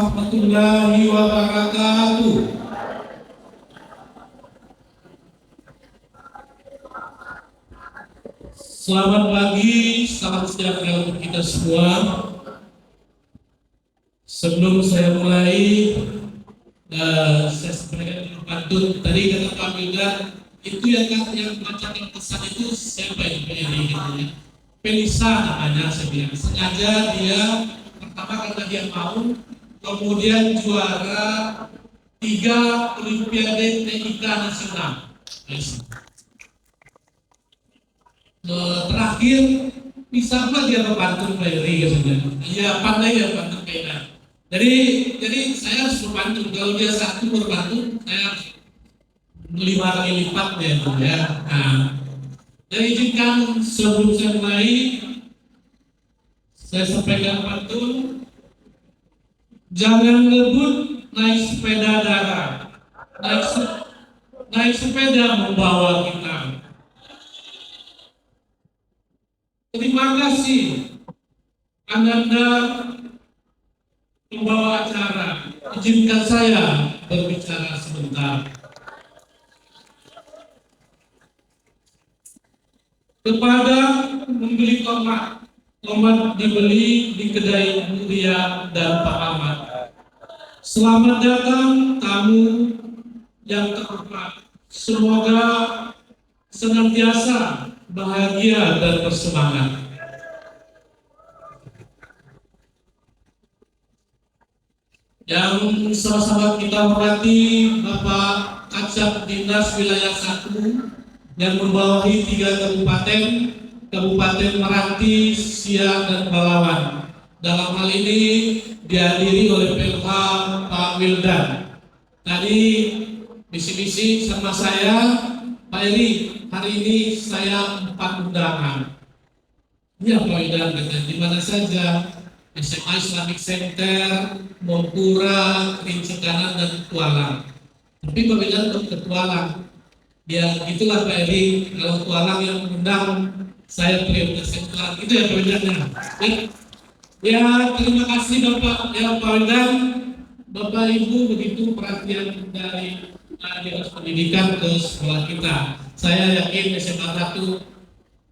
warahmatullahi wabarakatuh. Selamat pagi, salam sejahtera untuk kita semua. Sebelum saya mulai, saya sampaikan dulu pantun. Tadi kata Pak Wildan, itu yang bacakan pesan itu siapa yang penyanyi gitu ya? Pelisa namanya, saya bilang. Sengaja dia pertama karena dia mau, kemudian juara 3 Olimpiade TIK Nasional. Terakhir bisa apa dia berpantun Mary katanya. Iya pandai ya pantun kayaknya. Jadi saya harus berpantun. Kalau dia satu berpantun, saya 5 kali lipat ya. Nah, jadi izinkan sebelum saya mulai, saya sampaikan pantun. Jangan ngebut naik sepeda darat. Naik sepeda membawa kita. Terima kasih Ananda pembawa acara. Izinkan saya berbicara sebentar. Kepada membeli tomat dibeli di kedai Muria dan Pak Ahmad. Selamat datang tamu yang terhormat. Semoga senantiasa bahagia dan bersemangat. Yang sama-sama kita hormati Bapak Kasat Dinas Wilayah 1 yang membawahi 3 kabupaten Meranti, Siak, dan Palawan. Dalam hal ini dihadiri oleh PLH Pak Wildan. Tadi misi-misi sama saya, Pak Eri, hari ini saya 4 undangan. Ya Pak Wildan, di mana saja, SMA Islamic Center, Mompura, Kerinci Kanan, dan Tualang. Tapi Pak Wildan belum ke Tualang. Ya gitulah Pak Eri, kalau Tualang yang mengundang, saya prioritas Tualang. Itu ya Pak Wildan ya. Ya terima kasih Bapak Wildan, Bapak Ibu begitu perhatian dari Dinas Pendidikan ke sekolah kita. Saya yakin SMA 1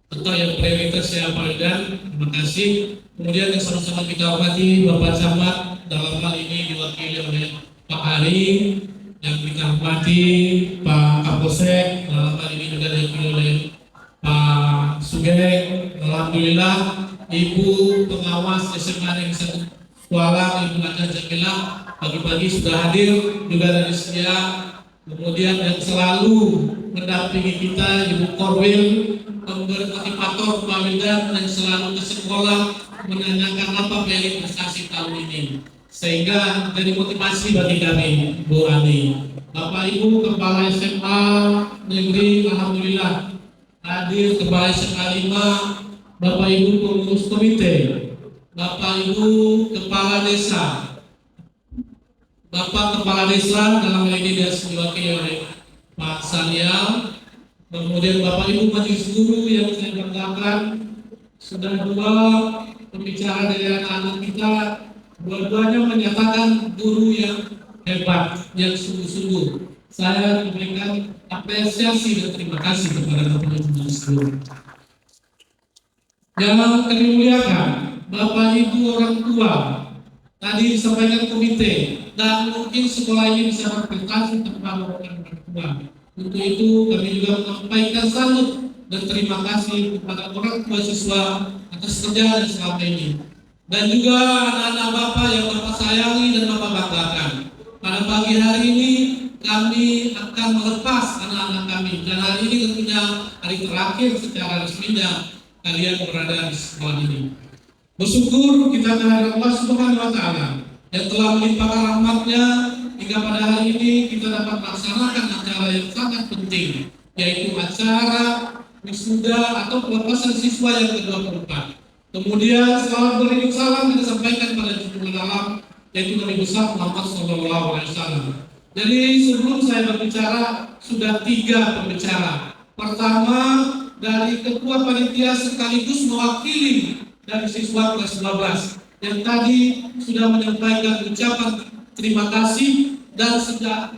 atau yang prioritas ya Pak Wildan, terima kasih. Kemudian yang sama-sama kita hormati Bapak Camat, dalam hal ini diwakili oleh Pak Ari, yang kita hormati Pak Kapolsek, dalam hal ini juga diwakili oleh Pak Sugeng. Alhamdulillah Ibu pengawas SMA yang 1 Kuala, Ibu Aja Jamila, pagi-pagi sudah hadir juga dari Siak. Kemudian yang selalu mendampingi kita Ibu Korwil, pemberi motivator Pak Wildan, yang selalu ke sekolah menanyakan apa prestasi tahun ini, sehingga jadi motivasi bagi kami, Bu Ani. Bapak Ibu Kepala SMA Negeri, Alhamdulillah hadir. Kepala SMA 5, Bapak Ibu pengurus komite, Bapak Ibu Kepala Desa, Bapak Kepala Desa, dalam hal ini dia diwakili oleh Pak Sanial. Kemudian Bapak Ibu Majelis Guru yang saya banggakan, sudah 2 pembicara dari anak-anak kita, dua-duanya menyatakan guru yang hebat, yang sungguh-sungguh. Saya memberikan apresiasi dan terima kasih kepada Bapak Ibu Majelis Guru. Yang kami muliakan, Bapak Ibu orang tua, tadi disampaikan komite, dan mungkin sekolah ini bisa berprestasi tanpa orang tua. Untuk itu kami juga menyampaikan salut dan terima kasih kepada orang tua siswa atas kerja selama ini. Dan juga anak-anak Bapak yang Bapak sayangi dan Bapak banggakan. Pada pagi hari ini kami akan melepas anak-anak kami, dan hari ini tentunya hari terakhir secara resminya kalian berada di sekolah ini. Bersyukur kita kepada Allah Subhanahu wa Ta'ala yang telah melimpahkan rahmat-Nya hingga pada hari ini kita dapat melaksanakan acara yang sangat penting, yaitu acara wisuda atau pelepasan siswa yang ke-24. Kemudian salawat beriring salam kita sampaikan pada junjungan alam, yaitu Nabi besar Muhammad SAW. Jadi sebelum saya berbicara, sudah 3 pembicara. Pertama dari Ketua Panitia sekaligus mewakili dari siswa kelas 12, yang tadi sudah menyampaikan ucapan terima kasih dan sudah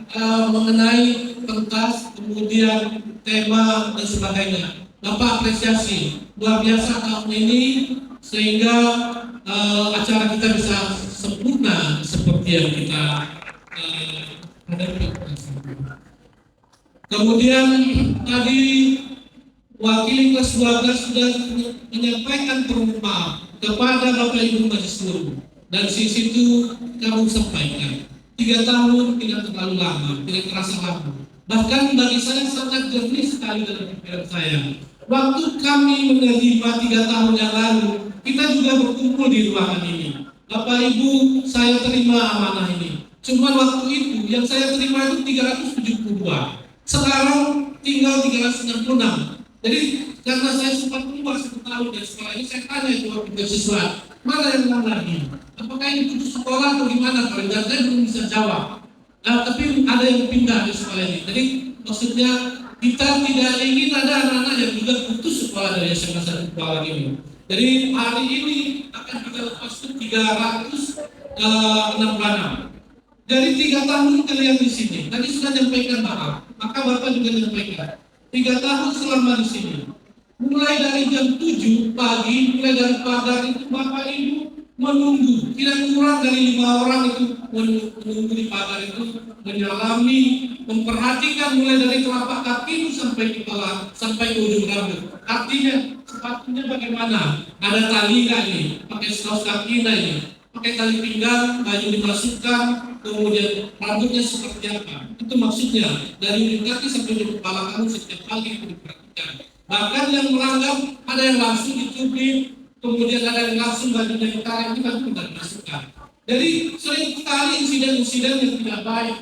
mengenai pentas, kemudian tema dan sebagainya. Bapak apresiasi luar biasa tahun ini sehingga acara kita bisa sempurna seperti yang kita hadapi. Kemudian tadi wakil kelas 12 sudah menyampaikan permohonan maaf kepada Bapak Ibu Majelis Guru, dan di situ kamu sampaikan 3 tahun tidak terlalu lama, tidak terasa lama. Bahkan bagi saya sangat jernih sekali dalam pikiran saya. Waktu kami menerima 3 tahun yang lalu, kita juga berkumpul di ruangan ini. Bapak Ibu, saya terima amanah ini. Cuma waktu itu yang saya terima itu 372. Sekarang tinggal 366. Jadi karena saya sempat keluar 1 tahun dari sekolah ini, saya tanya itu waktu siswa, mana yang ulang lagi? Apakah ini putus sekolah atau gimana? Dan saya belum bisa jawab. Tapi ada yang pindah di sekolah ini. Jadi maksudnya kita tidak ingin ada anak-anak yang juga putus sekolah dari SMA 1 sekolah ini. Jadi hari ini akan kita lepas ke 366. Dari 3 tahun kalian di sini, tadi sudah menyampaikan maaf, maka Bapak juga menyampaikan 3 tahun selama di sini. Mulai dari jam 7 pagi, mulai dari pagar itu Bapak Ibu menunggu, tidak kurang dari 5 orang itu menunggu di pagar itu, menyalami, memperhatikan mulai dari telapak kaki sampai kepala, sampai ke ujung rambut. Artinya sepatunya bagaimana? Ada tali nggak nih? Pakai kaos kaki nggak ini? Pakai tali pinggang, baju dimasukkan, kemudian rambutnya seperti apa? Itu maksudnya dari ujung kaki sampai ujung kepala kamu setiap pagi itu diperhatikan. Bahkan yang melanggar ada yang langsung dicubit, kemudian ada yang langsung bajunya ditarik, itu kan tidak dimasukkan. Jadi sering sekali insiden-insiden yang tidak baik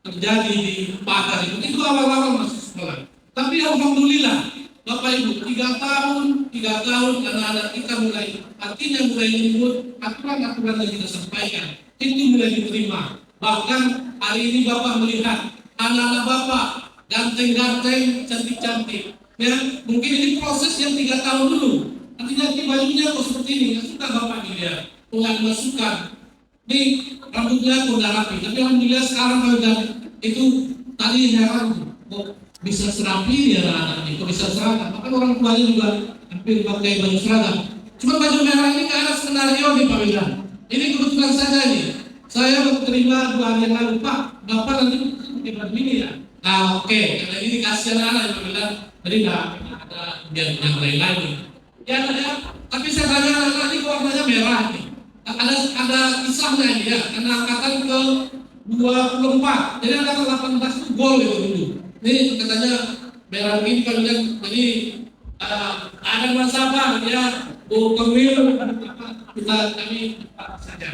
terjadi di pagar itu awal-awal masuk sekolah. Tapi alhamdulillah Bapak Ibu, 3 tahun anak-anak kita mulai menyebut aturan-aturan yang kita sampaikan, itu mulai diterima. Bahkan hari ini Bapak melihat anak-anak Bapak ganteng-ganteng, cantik-cantik. Ya, mungkin ini proses yang 3 tahun dulu. Artinya bajunya kok seperti ini, nggak suka Bapak dilihat, nggak dimasukkan. Ini rambutnya udah rapi, tapi alhamdulillah sekarang kalau itu tadi heran kok bisa serapi ya anak-anak itu bisa seragam. Maka orang tuanya juga hampir pakai baju seragam. Cuma baju merah ini ke arah skenario nih Pak Wildan. Ini kebetulan saja nih. Saya terima 2 hari yang lalu, Pak, Bapak nanti pakai baju ini ya. Nah oke, karena ini dikasih anak-anak Pak Wildan. Jadi nggak ada biar yang lain-lain. Ya ada, tapi saya tanya anak-anak ini warnanya merah nih. Ada kisahnya ini ya, karena angkatan ke 24, jadi angkatan 18 itu gol itu dulu. Ini katanya merah ini kalau lihat, jadi ada masalah ya, Bu Kemil, kami saja.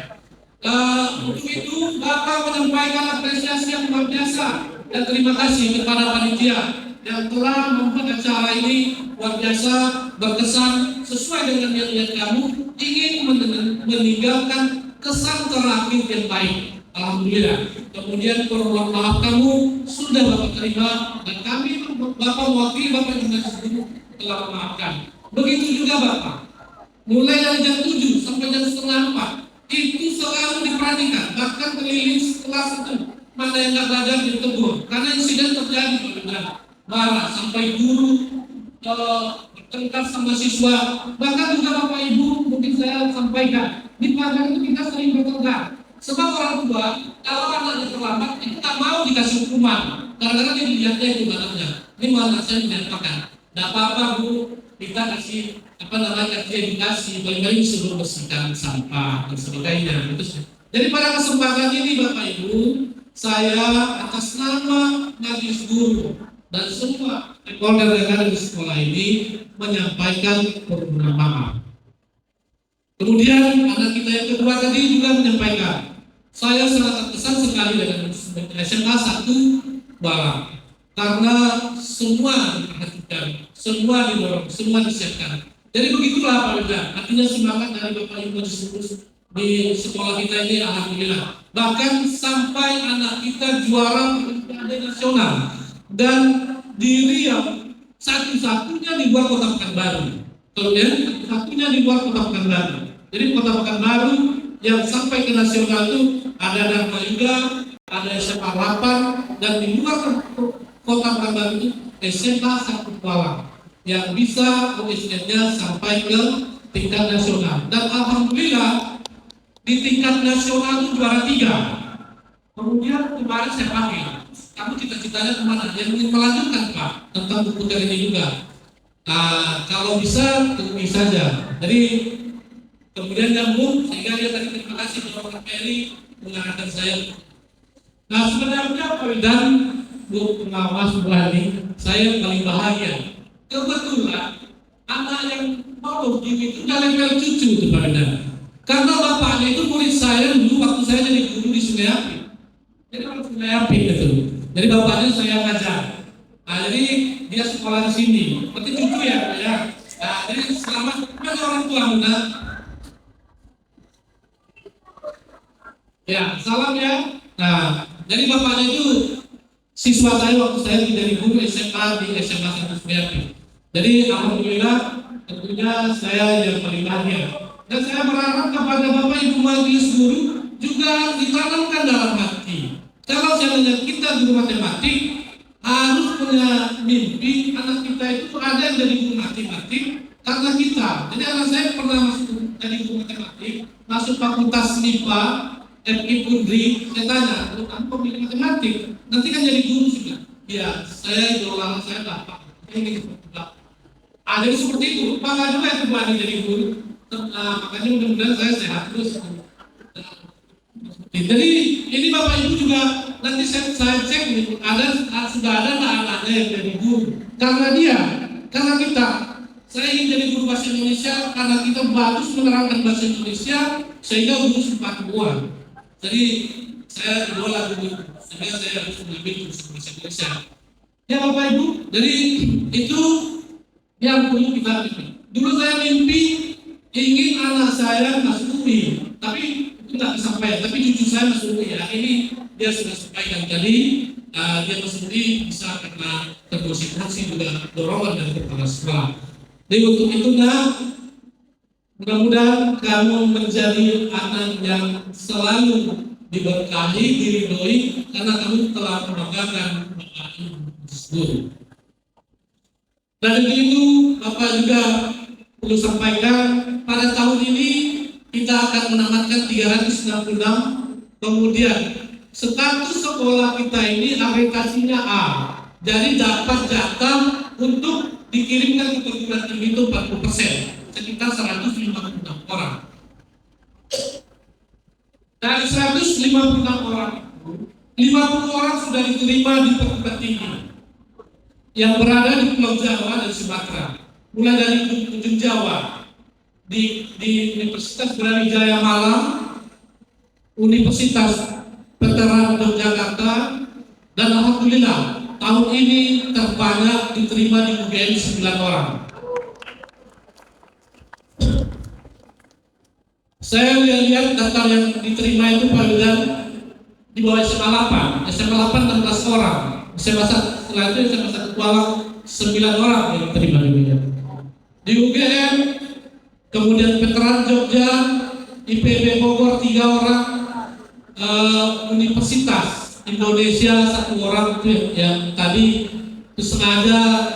Untuk itu Bapak menyampaikan apresiasi yang luar biasa dan terima kasih kepada panitia yang telah membuat acara ini luar biasa, berkesan sesuai dengan niat kamu ingin meninggalkan kesan terakhir yang baik. Alhamdulillah. Kemudian permohonan maaf kamu sudah Bapak terima dan kami Bapak mewakili Bapak juga telah memaafkan. Begitu juga Bapak. Mulai dari jam 7 sampai jam setengah 4 itu selalu diperhatikan. Bahkan keliling kelas itu mana yang nggak belajar ditegur karena insiden terjadi benar. Marah sampai guru bertengkar sama siswa. Bahkan juga Bapak Ibu mungkin saya sampaikan di pagar itu kita sering bertengkar. Sebab orang tua kalau anaknya terlambat itu tak mau dikasih hukuman karena dia dilihatnya itu anaknya. Ini malah saya menyatakan, tidak apa-apa Bu, kita kasih kasih edukasi, baik-baik suruh bersihkan sampah dan sebagainya. Jadi pada kesempatan ini Bapak Ibu, saya atas nama Majelis Guru dan semua stakeholder yang ada di sekolah ini menyampaikan permohonan maaf. Kemudian anak kita yang kedua tadi juga menyampaikan, saya sangat terkesan sekali dengan SMA 1 Balang karena semua diperhatikan, semua didorong, semua disiapkan. Jadi begitulah Pak Wildan, artinya semangat dari Bapak Ibu di sekolah kita ini alhamdulillah. Bahkan sampai anak kita juara Olimpiade nasional dan di Riau satu-satunya di luar Kota Pekanbaru. Kemudian satu-satunya di luar Kota Pekanbaru. Jadi Kota Pekanbaru yang sampai ke nasional itu ada Dharma Yuda, ada SMA 8, dan di luar Kota Pekanbaru itu SMA 1 Kuala yang bisa OSN-nya sampai ke tingkat nasional. Dan alhamdulillah di tingkat nasional itu juara 3. Kemudian kemarin saya panggil, kamu cita-citanya kemana? Yang ingin melanjutkan Pak tentang buku ini juga. Kalau bisa temui saja. Jadi kemudian nyambung sehingga dia tadi terima kasih kepada Pak Peri mengarahkan saya. Nah sebenarnya Pak Wildan, Bu Pengawas Berani, saya paling bahagia. Kebetulan anak yang mau itu udah level cucu itu Pak Wildan. Karena bapaknya itu murid saya dulu waktu saya jadi guru di Sungai Api. Jadi orang Sungai Api gitu. Jadi bapaknya saya ngajar. Jadi dia sekolah di sini. Berarti cucu ya, Pak ya. Jadi selamat kepada orang tua muda. Ya, salam ya. Nah, jadi bapaknya itu siswa saya waktu saya menjadi guru SMA di SMA 1 Sungai Api. Jadi alhamdulillah tentunya saya yang paling bahagia. Dan saya berharap kepada Bapak Ibu Majelis Guru juga ditanamkan dalam hati. Kalau seandainya kita guru matematik harus punya mimpi anak kita itu ada yang jadi guru matematik karena kita. Jadi anak saya pernah masuk jadi guru matematik, masuk fakultas MIPA, FI Pundri, saya tanya, kamu pemilih matematik, nanti kan jadi guru juga. Iya, saya idola saya Bapak. Ini jadi seperti itu, bangga juga itu berani jadi guru. Makanya mudah-mudahan saya sehat terus. Jadi ini Bapak Ibu juga nanti saya cek nih, sudah ada anak-anaknya yang jadi guru. Karena kita, saya ingin jadi guru bahasa Indonesia karena kita bagus menerangkan bahasa Indonesia sehingga guru sempat kuat. Jadi saya idola guru, sehingga saya harus mengambil kursus bahasa Indonesia. Ya Bapak Ibu, jadi itu yang perlu kita mimpi. Dulu saya mimpi ingin anak saya masuk UI, tapi itu tidak disampaikan. Tapi cucu saya masuk UI ya. Ini dia sudah sampaikan tadi, dia masuk UI bisa karena terkonsentrasi juga dorongan dari kepala sekolah. Jadi untuk itu mudah-mudahan kamu menjadi anak yang selalu diberkahi, diridhoi karena kamu telah membanggakan Bapak Ibu guru. Dan itu Bapak juga perlu sampaikan pada tahun ini kita akan menamatkan 366, kemudian status sekolah kita ini akreditasinya A, jadi dapat jatah untuk dikirimkan ke perguruan tinggi itu 40%, sekitar 156 orang. Dari 156 orang itu 50 orang sudah diterima di perguruan tinggi yang berada di Pulau Jawa dan Sumatera, mulai dari ujung Jawa di Universitas Brawijaya Malang, Universitas Veteran Yogyakarta, dan alhamdulillah tahun ini terbanyak diterima di UGM 9 orang. Saya lihat data yang diterima itu paling di bawah SMA 8, SMA 8 16 orang, SMA 1 setelah itu SMA 1 Kuala 9 orang yang diterima di UGM. Di UGM, kemudian Veteran Jogja, IPB Bogor 3 orang, Universitas Indonesia 1 orang itu yang tadi itu sengaja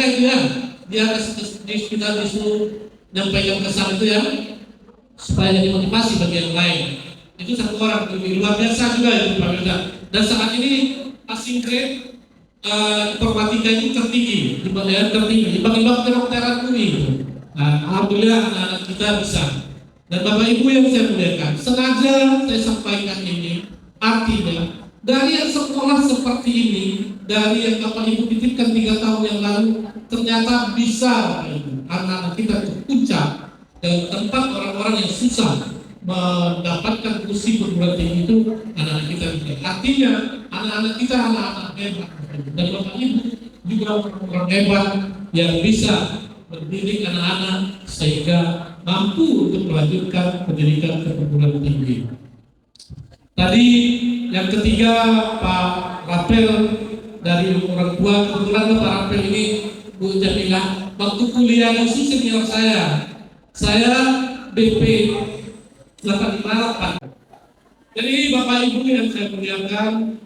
itu ya, dia kita disuruh nyampaikan kesan itu ya, supaya jadi motivasi bagi yang lain. Itu 1 orang, itu luar biasa juga itu Pak Wildan. Dan saat ini passing grade informatika itu tertinggi, dibanding kedokteran UI. Nah, alhamdulillah anak-anak kita bisa. Dan Bapak Ibu yang saya muliakan, sengaja saya sampaikan ini, artinya dari yang sekolah seperti ini, dari yang Bapak Ibu titipkan 3 tahun yang lalu, ternyata bisa anak-anak kita terpuncak dan tempat orang-orang yang susah mendapatkan kursi perguruan tinggi itu anak-anak kita. Artinya anak-anak kita anak-anak hebat, dan Bapak Ibu juga orang hebat yang bisa mendidik anak-anak sehingga mampu untuk melanjutkan pendidikan ke perguruan tinggi. Tadi yang ketiga Pak Rapel dari orang tua, kebetulan Pak Rapel ini Bu Jamila waktu kuliah itu senior saya BP 858. Jadi Bapak Ibu yang saya muliakan,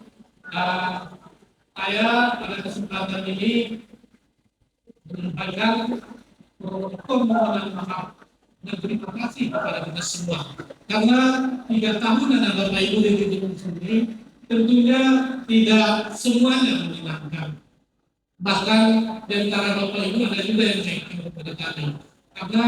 saya pada kesempatan ini menyampaikan permohonan maaf dan terima kasih kepada kita semua. Karena 3 tahun ada Bapak Ibu di Gunung ini, tentunya tidak semuanya menyenangkan. Bahkan di antara Bapak Ibu ada juga yang cekcok kepada kami. Karena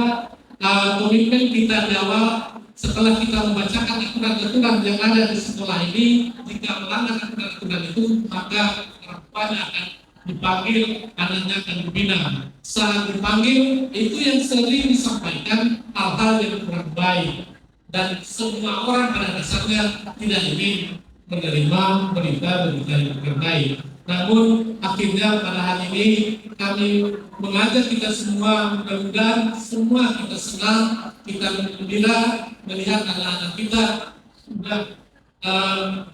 komitmen kita di awal, setelah kita membacakan aturan-aturan yang ada di sekolah ini, jika melanggar aturan-aturan itu, maka orang tuanya akan dipanggil, anaknya akan dibina. Saat dipanggil, itu yang sering disampaikan hal-hal yang kurang baik. Dan semua orang pada dasarnya tidak ingin menerima berita-berita yang kurang baik. Namun akhirnya pada hari ini kami mengajak kita semua, mudah-mudahan semua kita senang, kita gembira melihat anak-anak kita sudah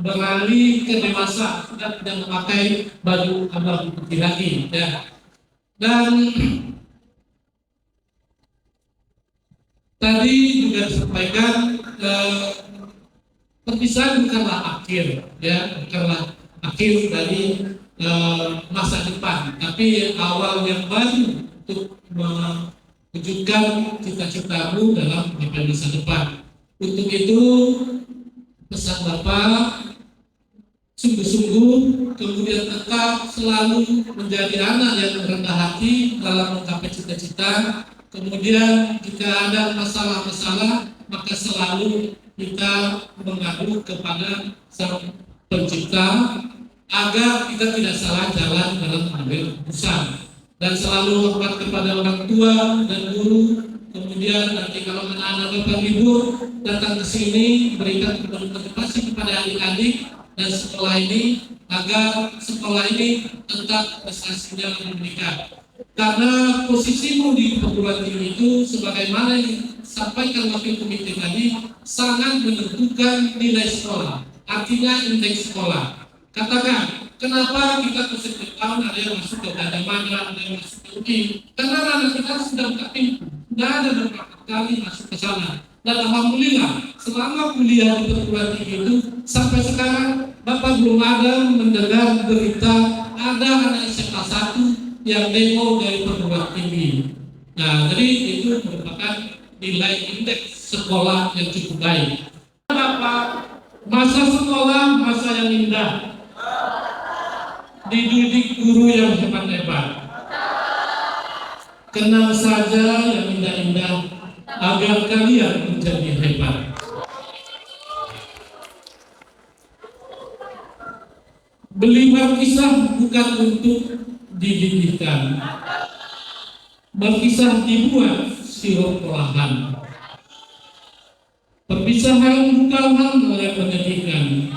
beralih ke dewasa, sudah tidak memakai baju abu putih lagi, ya. Dan tadi juga disampaikan perpisahan bukanlah akhir, ya, bukanlah akhir dari masa depan, tapi awal yang baru untuk mewujudkan cita-citamu dalam masa depan. Untuk itu pesan Bapak, sungguh-sungguh kemudian tetap selalu menjadi anak yang rendah hati dalam menggapai cita-cita. Kemudian jika ada masalah-masalah, maka selalu kita mengadu kepada Sang Pencipta agar kita tidak salah jalan dalam mengambil keputusan, dan selalu hormat kepada orang tua dan guru. Kemudian nanti kalau anak-anak Bapak libur datang ke sini, berikan motivasi kepada adik-adik dan sekolah ini agar sekolah ini tetap prestasinya meningkat. Karena posisimu di perguruan tinggi itu sebagaimana yang disampaikan wakil komite tadi sangat menentukan nilai sekolah, artinya indeks sekolah. Katakan, kenapa kita ke setiap tahun ada yang masuk ke Gajah Mada, ada yang masuk ke UI? Karena anak kita sudah buka pintu, sudah ada beberapa kali masuk ke sana. Dan alhamdulillah, selama kuliah di perguruan tinggi itu sampai sekarang Bapak belum ada mendengar berita ada anak SMA 1 yang demo dari perguruan tinggi. Nah, jadi itu merupakan nilai indeks sekolah yang cukup baik. Bapak, masa sekolah masa yang indah. Dididik guru yang hebat-hebat. Kenal saja yang indah-indah agar kalian menjadi hebat. Beli markisah bukan untuk dididihkan. Markisah dibuat sirup olahan. Perpisahan bukanlah yang menyedihkan.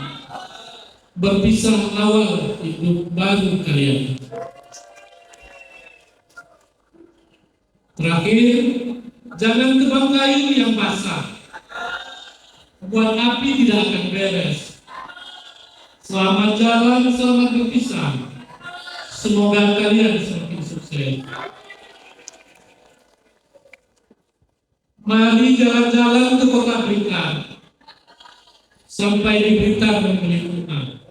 Berpisah awal hidup baru kalian. Terakhir, jangan tebang kayu yang basah. Buat api tidak akan beres. Selamat jalan, selamat berpisah. Semoga kalian semakin sukses. Mari jalan-jalan ke kota Blitar. Sampai di Blitar dan lingkungan.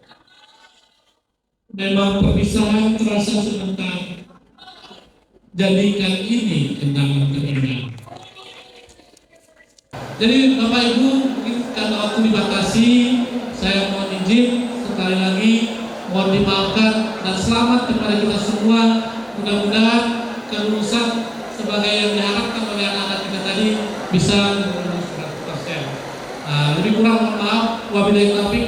Memang perpisahan terasa sebentar. Jadikan ini kenangan terindah. Jadi Bapak Ibu, karena waktu dibatasi, saya mohon izin sekali lagi, mohon dimaafkan dan selamat kepada kita semua. Mudah-mudahan kelulusan sebagai yang diharapkan oleh anak-anak kita tadi bisa lulus 100%. Lebih kurang mohon maaf. Wabillahi taufiq.